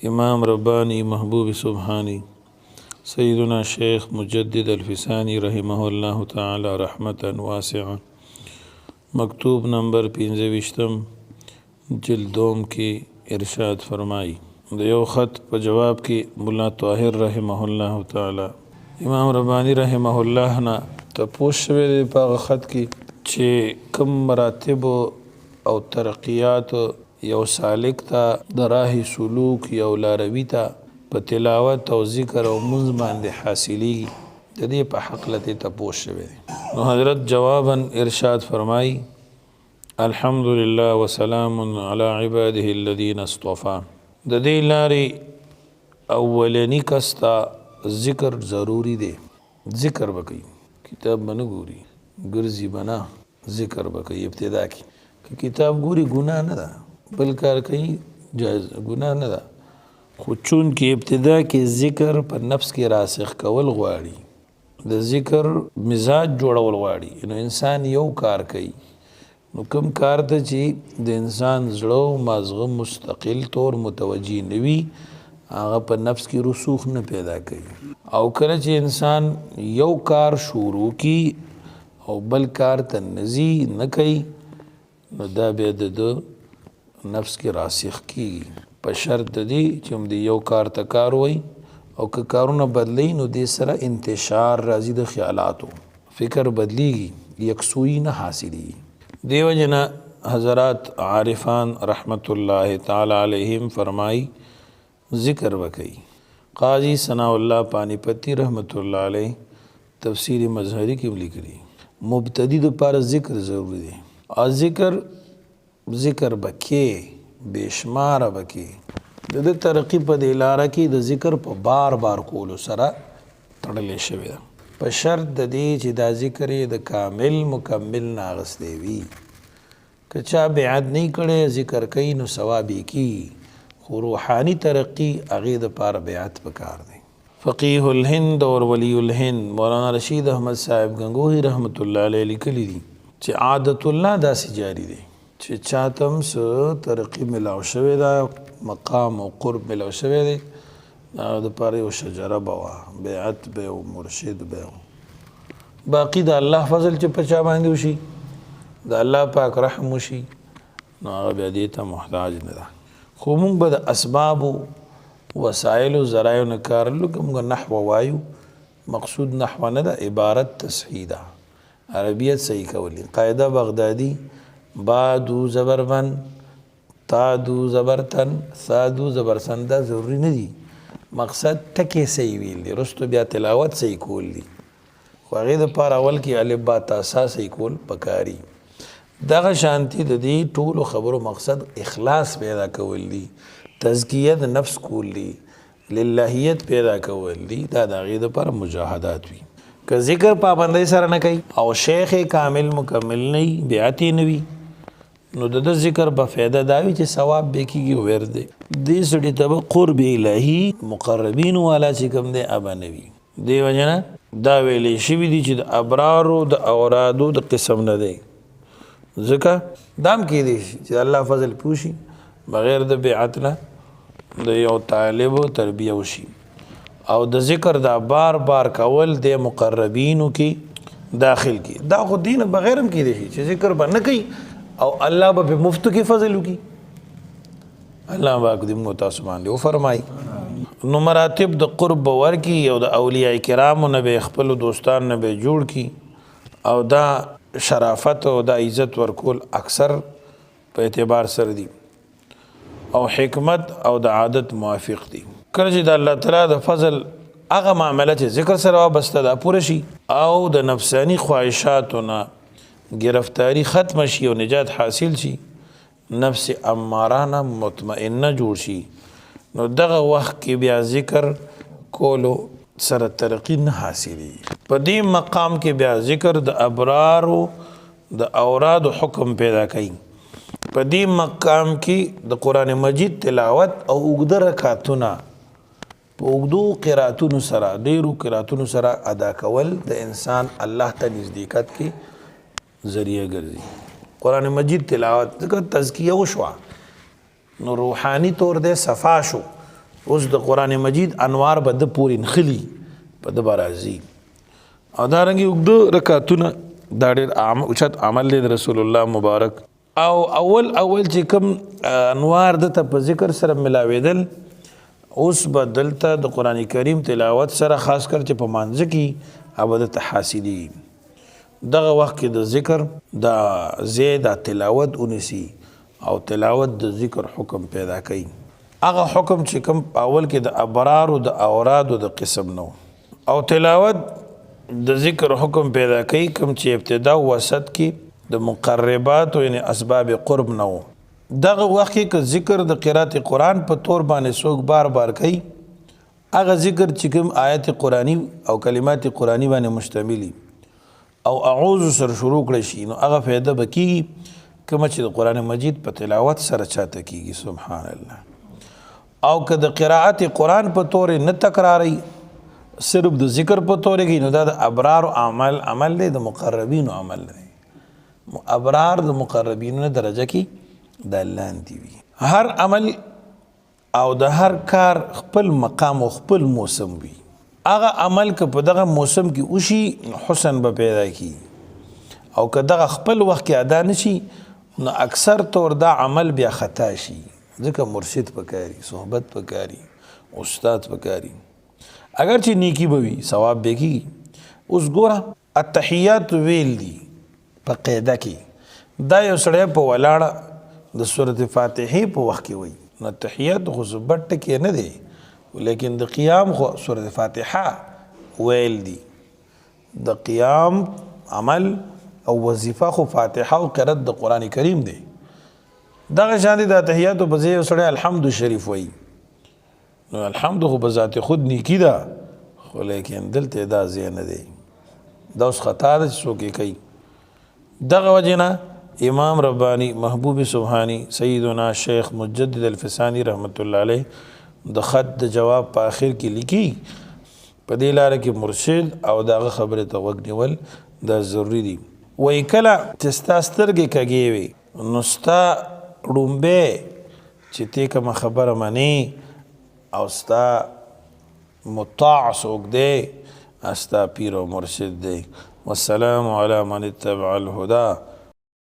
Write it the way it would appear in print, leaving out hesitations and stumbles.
امام ربانی محبوب سبحانی سیدنا شیخ مجدد الفسانی رحمه الله تعالی رحمتا واسعا مکتوب نمبر 25 جلدوم کی ارشاد فرمائی د یو خط په جواب کې مولا طاهر رحمه الله تعالی امام ربانی رحمه الله نه تپوس شوی دی په خط کې چې کم مراتب او ترقیات یو سالک ته د راه سلوک یو لاروي ته په تلاوت او ذکر او منځ باندې حاصلي د دې په حق لته تپوس شوی دی نو حضرت جوابا ارشاد فرمای الحمدلله وسلام علی عباده الذين اصطفى د دې لارې اولنی کستا ذکر ضروری دی ذکر وکي کتاب باندې ګوري ګرځي بنا ذکر وکي ابتدا کې کتاب ګوري ګناه نه ده بل کار کوي جایز ګناه نه ده خو چون کې ابتدا کې ذکر په نفس کې راسخ کول غواړي د ذکر مزاج جوړول غواړي نو انسان یو کار کوي نو کوم کار ته چې د انسان زړه مازغه مستقل طور متوجي نوي هغه په نفس کې رسوخ نه پیدا کوي او کله چې انسان یو کار شروع کی او بل کار ته نزي نه کوي نو دا به د نفس کې راسخ کیږي په شرط دی چې هم دی یو کار ته کار وای او که کارونه بدلی نو دې سره انتشار راځي د خیالاتو فکر بدلیږي یکسوئی نه حاصلي دیو جنا حضرات عارفان رحمت الله تعالی علیہم فرمائی ذکر وکئی قاضی ثناء اللہ پانی پتی رحمت اللہ علیہ تفسیر مظہری کی لیکلی مبتدی د پار ذکر ضروری دی اور ذکر بکې بشمار بکې د ترقی په د لاره کې د ذکر په بار بار کولو سره تړلې شوی ده په شرط د دې چې دا ذکر د کامل مکمل ناغس دی وي که چا بیعت نه کړي ذکر کوي نو ثواب کی خو روحانی ترقی هغه د پاره بیعت پکار دی فقیه الهند اور ولی الهند مولانا رشید احمد صاحب گنگوہی رحمت الله علیه لیکلی دي چې عادت الله داسې جاری دی چې چاتم سه ترقی ملاو شوی دا مقام او قرب ملاو شوی دی د پاره او شجره بوا بیعت به او مرشد به باقی د الله فضل چې پچا باندې وشي د الله پاک رحم وشي نو هغه بیا دې ته محتاج نه ده خو موږ به د اسباب وسایل او ذرایع نه کار لکه نحو وایو مقصود نحو نه ده عبارت تصحیح ده عربیت صحیح کولی قاعده بغدادي بادو زبرمن تادو زبرتن ثادو زبرسن دا ضروری نه دي مقصد ټکی صحیح ویل دي رستو بیا تلاوت صحیح کول دي خو هغې دپاره اول کې الف با تا سا صحیح کول پکاري دغه شانتي د دې ټولو خبرو مقصد اخلاص پیدا کول دي تزکیه د نفس کول دي للهیت پیدا کول دي دا د هغې دپاره مجاهدات وي که ذکر پابندۍ سره نه کوي او شیخ کامل مکمل نه وي بیعت یې نه وي نو د ذکر په فایده دا وي چې ثواب به کېږي ورد دی دې سړي ته به قرب الهي مقربین والا چې کوم دی ابه نه وي دې وجه نه دا ویلی شوي دي چې د ابرارو د اورادو د قسم نه دی ځکه دام کېدی شي چې الله فضل پوشي بغیر د بیعت نه د یو طالب تربیه وشي او د ذکر دا بار بار کول د مقربینو کې داخل کی دا خو دین بغیر هم کېدی شي چې ذکر به نه کوي او الله به مفت کې فضل وکي الله پاک دې موږ تاسو باندې وفرمایي نو مراتب د قرب ورکی او د اولیاء کرامو نه به خپل دوستان نه به جوړ کی او دا شرافت او د عزت ورکول اکثر په اعتبار سره دي او حکمت او د عادت موافق دي کله چې د الله تعالی د فضل هغه معامله چې ذکر سره وابسته ده پوره شي او د نفسانی خواهشاتونه گرفتاری ختم شي او نجات حاصل شي نفس امارانه مطمئنه جوړ شي نو دغه وخت کې بیا ذکر کولو سره ترقی نه حاصلي په دې مقام کې بیا ذکر د ابرارو د اوراد حکم پیدا کوي په دې مقام کې د قران مجید تلاوت او اوږده رکعتونه په اوږدو قراتونو سره ډیرو قراتونو سره ادا کول د انسان الله ته نزدېکت کې ذریعہ ګرځي قرآن مجید تلاوت ذکر تزکیه وشوا نو روحانی طور دے صفا شو اوس د قرآن مجید انوار به د پورې نخلي په د به راځي او دارنګې اوږده رکعتونه دا ډېر اوچت عمل دی د رسول الله مبارک او اول چې کوم انوار دته په ذکر سره ملاوېدل اوس به دلته د قرآن کریم تلاوت سره خاص کر چې په مانځه کې به دته حاصلي دغه وخت کې د ذکر د زید تلاوت ونیسي او تلاوت د ذکر حکم پیدا کوي هغه حکم چې کوم اول کې د ابرار او د اوراد د قسم نو او تلاوت د ذکر حکم پیدا کوي کوم چې ابتدا او وسط کې د مقربات او یعنی اسباب قرب نو دغه وخت کې که ذکر د قرات قرآن په تور باندې څوک بار بار کوي هغه ذکر چې کوم آیت قرآنی او کلمات قرآنی باندې مشتملی او اعوذ سره شروع کړی شي نو هغه فایده به کېږي کومه چې د قرآن مجید په تلاوت سره چاته کېږي سبحان الله او که د قرائت قرآن په طور نه تکراری صرف د ذکر په طور کې نو دا د ابرار عمل دی د مقربینو عمل دی ابرار د مقربینو درجه کې د لاندې وي هر عمل او د هر کار خپل مقام او خپل موسم وي هغه عمل که په دغه موسم کې وشي حسن به پیدا کی او که دغه خپل وخت کې ادا نشي نو اکثر طور دا عمل بیا خطا شي ځکه مرشد پکاري صحبت پکاري استاد پکاري اگر چې نیکی به وي ثواب به کیږي اوس ګوره التحیات ویل دي په قاعده کې دا یو سړی په ولاړه د سورة فاتحې په وخت کې وي نو التحیات خو زبټ کې نه دی لیکن د قیام خو سورة فاتحه ویل دي د قیام عمل او وظیفه خو فاتحه او قرات د قرآن کریم دی دغه شان دي د تحیات په ځای سره الحمد شریف وی نو الحمد خو په ذات خود نیکی ده خو لیکن دلته دا ځای نه دی دا اوس خطا ده چې څوک کوي دغه وجنه امام ربانی محبوب سبحانی سیدنا شیخ مجدد الفسانی رحمت الله علیه د خط د جواب په آخر کې لیکي په دې لاره کې مرشد او دغه خبره ته غوږ نیول دا ضروری دي وای کله چې ستا سترګې کږې وي نو ستا ړومبی چې ته کومه خبره منې او ستا مطاع څوک دی ستا پیر او مرشد دی والسلام علی من اتبع الهدى